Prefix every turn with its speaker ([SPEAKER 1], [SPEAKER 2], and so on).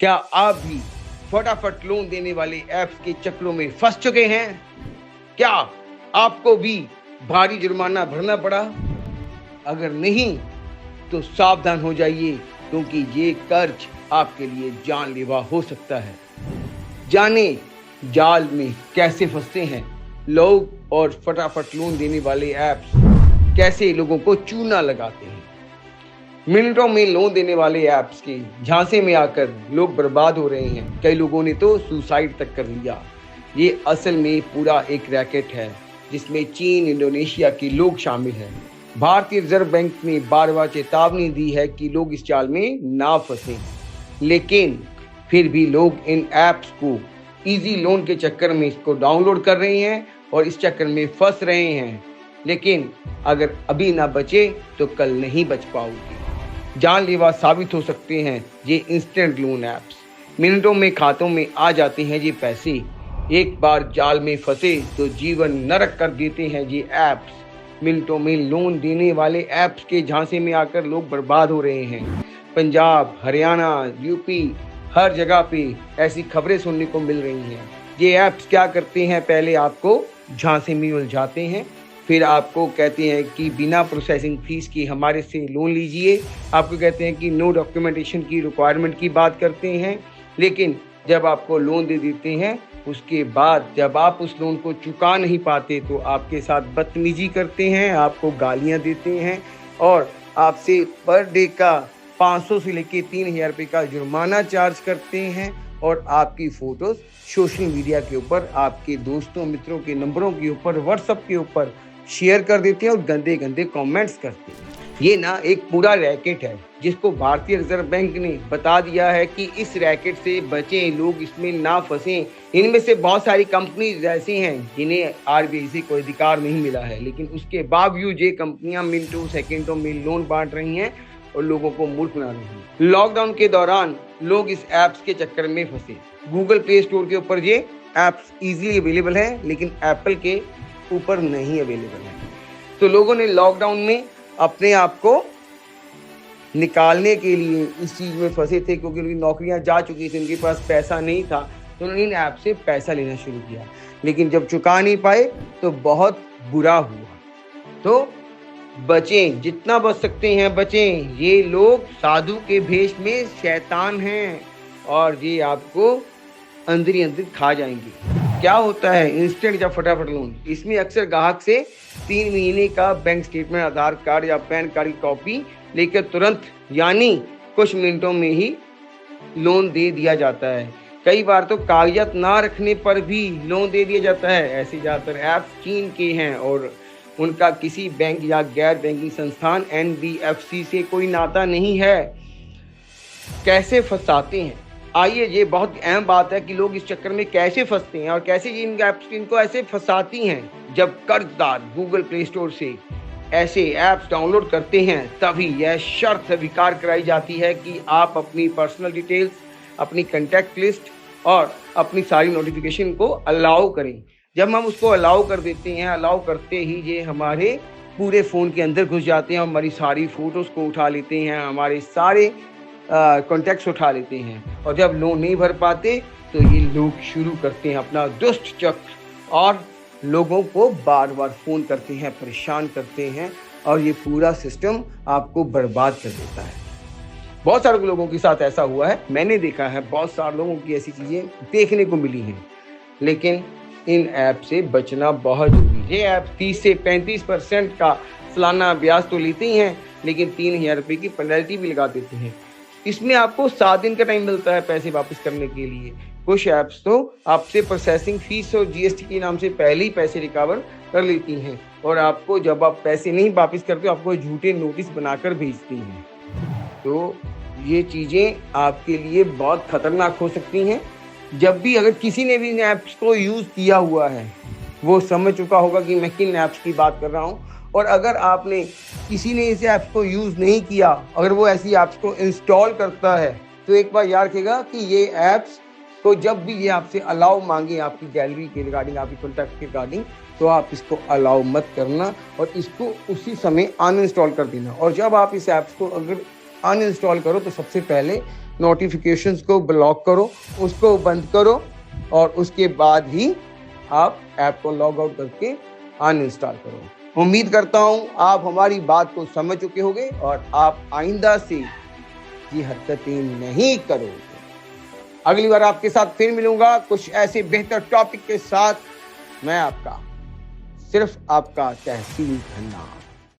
[SPEAKER 1] क्या आप भी फटाफट लोन देने वाले ऐप्स के चक्रों में फंस चुके हैं? क्या आपको भी भारी जुर्माना भरना पड़ा? अगर नहीं तो सावधान हो जाइए, क्योंकि ये कर्ज आपके लिए जानलेवा हो सकता है। जाने जाल में कैसे फंसते हैं लोग और फटाफट लोन देने वाले ऐप्स कैसे लोगों को चूना लगाते हैं। मिनटों में लोन देने वाले ऐप्स के झांसे में आकर लोग बर्बाद हो रहे हैं। कई लोगों ने तो सुसाइड तक कर लिया। ये असल में पूरा एक रैकेट है जिसमें चीन, इंडोनेशिया के लोग शामिल हैं। भारतीय रिजर्व बैंक ने बार-बार चेतावनी दी है कि लोग इस जाल में ना फंसें, लेकिन फिर भी लोग इन ऐप्स को इजी लोन के चक्कर में इसको डाउनलोड कर रहे हैं और इस चक्कर में फंस रहे हैं। लेकिन अगर अभी ना बचे तो कल नहीं बच पाओगे। जानलेवा साबित हो सकते हैं ये इंस्टेंट लोन ऐप्स। मिनटों में खातों में आ जाते हैं ये पैसे। एक बार जाल में फंसे तो जीवन नरक कर देते हैं ये ऐप्स। मिनटों में लोन देने वाले ऐप्स के झांसे में आकर लोग बर्बाद हो रहे हैं। पंजाब, हरियाणा, यूपी, हर जगह पे ऐसी खबरें सुनने को मिल रही हैं। ये ऐप्स क्या करते हैं, पहले आपको झांसे में उलझाते हैं, फिर आपको कहते हैं कि बिना प्रोसेसिंग फीस के हमारे से लोन लीजिए। आपको कहते हैं कि नो डॉक्यूमेंटेशन की रिक्वायरमेंट की बात करते हैं, लेकिन जब आपको लोन दे देते हैं उसके बाद जब आप उस लोन को चुका नहीं पाते तो आपके साथ बदतमीजी करते हैं, आपको गालियां देते हैं और आपसे पर डे का 500 से लेके 3000 रुपये का जुर्माना चार्ज करते हैं और आपकी फ़ोटोज़ सोशल मीडिया के ऊपर, आपके दोस्तों मित्रों के नंबरों के ऊपर, व्हाट्सएप के ऊपर शेयर कर देते हैं और गंदे गंदे कमेंट्स करते हैं। ये ना एक पूरा रैकेट है जिसको भारतीय रिजर्व बैंक ने बता दिया है कि इस रैकेट से बचें, लोग इसमें ना फंसें। इनमें से बहुत सारी कंपनीज ऐसी हैं जिन्हें आरबीआई से कोई अधिकार नहीं मिला है, लेकिन उसके बावजूद ये कंपनियां मिनटों सेकेंडों में लोन बांट रही हैं और लोगों को मूर्ख बना रही हैं। लॉकडाउन के दौरान लोग इस ऐप्स के चक्कर में फंसे। गूगल प्ले स्टोर के ऊपर ये ऐप्स इजीली अवेलेबल है, लेकिन एप्पल के ऊपर नहीं अवेलेबल है। तो लोगों ने लॉकडाउन में अपने आप को निकालने के लिए इस चीज़ में फंसे थे, क्योंकि उनकी नौकरियां जा चुकी थी, उनके पास पैसा नहीं था, तो उन्होंने इन ऐप से पैसा लेना शुरू किया। लेकिन जब चुका नहीं पाए तो बहुत बुरा हुआ। तो बचें, जितना बच सकते हैं बचें। ये लोग साधु के भेष में शैतान हैं और ये आपको अंदर ही अंदर खा जाएंगे। क्या होता है इंस्टेंट या फटाफट लोन? इसमें अक्सर ग्राहक से 3 महीने का बैंक स्टेटमेंट, आधार कार्ड या पैन कार्ड की कॉपी लेकर तुरंत यानी कुछ मिनटों में ही लोन दे दिया जाता है। कई बार तो कागजात ना रखने पर भी लोन दे दिया जाता है। ऐसे ज़्यादातर ऐप चीन के हैं और उनका किसी बैंक या गैर बैंकिंग संस्थान NBFC से कोई नाता नहीं है। कैसे फंसाते हैं? आइए, ये बहुत अहम बात है कि लोग इस चक्कर में कैसे फंसते हैं और कैसे ये इन ऐप्स इनको ऐसे फंसाती हैं। जब कर्जदार गूगल प्ले स्टोर से ऐसे ऐप्स डाउनलोड करते हैं तभी यह शर्त स्वीकार कराई जाती है कि आप अपनी पर्सनल डिटेल्स, अपनी कॉन्टैक्ट लिस्ट और अपनी सारी नोटिफिकेशन को अलाउ करें। जब हम उसको अलाउ कर देते हैं, अलाउ करते ही ये हमारे पूरे फ़ोन के अंदर घुस जाते हैं, हमारी सारी फ़ोटोज़ को उठा लेते हैं, हमारे सारे कॉन्टैक्ट्स उठा लेते हैं और जब लोन नहीं भर पाते तो ये लोग शुरू करते हैं अपना दुष्ट चक्र और लोगों को बार बार फ़ोन करते हैं, परेशान करते हैं और ये पूरा सिस्टम आपको बर्बाद कर देता है। बहुत सारे लोगों के साथ ऐसा हुआ है, मैंने देखा है, बहुत सारे लोगों की ऐसी चीज़ें देखने को मिली हैं। लेकिन इन ऐप से बचना बहुत जरूरी है। ये ऐप 30 से 35% का सालाना ब्याज तो लेते ही हैं, लेकिन 3000 रुपये की पेनल्टी भी लगा देते हैं। इसमें आपको 7 दिन का टाइम मिलता है पैसे वापस करने के लिए। कुछ ऐप्स तो आपसे प्रोसेसिंग फीस और GST के नाम से पहले ही पैसे रिकवर कर लेती हैं और आपको जब आप पैसे नहीं वापस करते आपको झूठे नोटिस बनाकर भेजती हैं। तो ये चीज़ें आपके लिए बहुत खतरनाक हो सकती हैं। जब भी अगर किसी ने भी इन ऐप्स को यूज़ किया हुआ है वो समझ चुका होगा कि मैं किन ऐप्स की बात कर रहा हूँ। और अगर आपने किसी ने इस ऐप्स को यूज़ नहीं किया, अगर वो ऐसी ऐप्स को इंस्टॉल करता है तो एक बार याद रखिएगा कि ये ऐप्स को जब भी ये आपसे अलाउ मांगे आपकी गैलरी के रिगार्डिंग, आपकी कॉन्टैक्ट के रिगार्डिंग, तो आप इसको अलाउ मत करना और इसको उसी समय अनइंस्टॉल कर देना। और जब आप इस ऐप्स को अगर अनइंस्टॉल करो तो सबसे पहले नोटिफिकेशंस को ब्लॉक करो, उसको बंद करो और उसके बाद ही आप ऐप को लॉग आउट करके अनइंस्टॉल करो। उम्मीद करता हूं आप हमारी बात को समझ चुके होंगे और आप आइंदा से ये हरकतें नहीं करोगे। अगली बार आपके साथ फिर मिलूंगा कुछ ऐसे बेहतर टॉपिक के साथ। मैं आपका सिर्फ आपका तहसील खन्ना।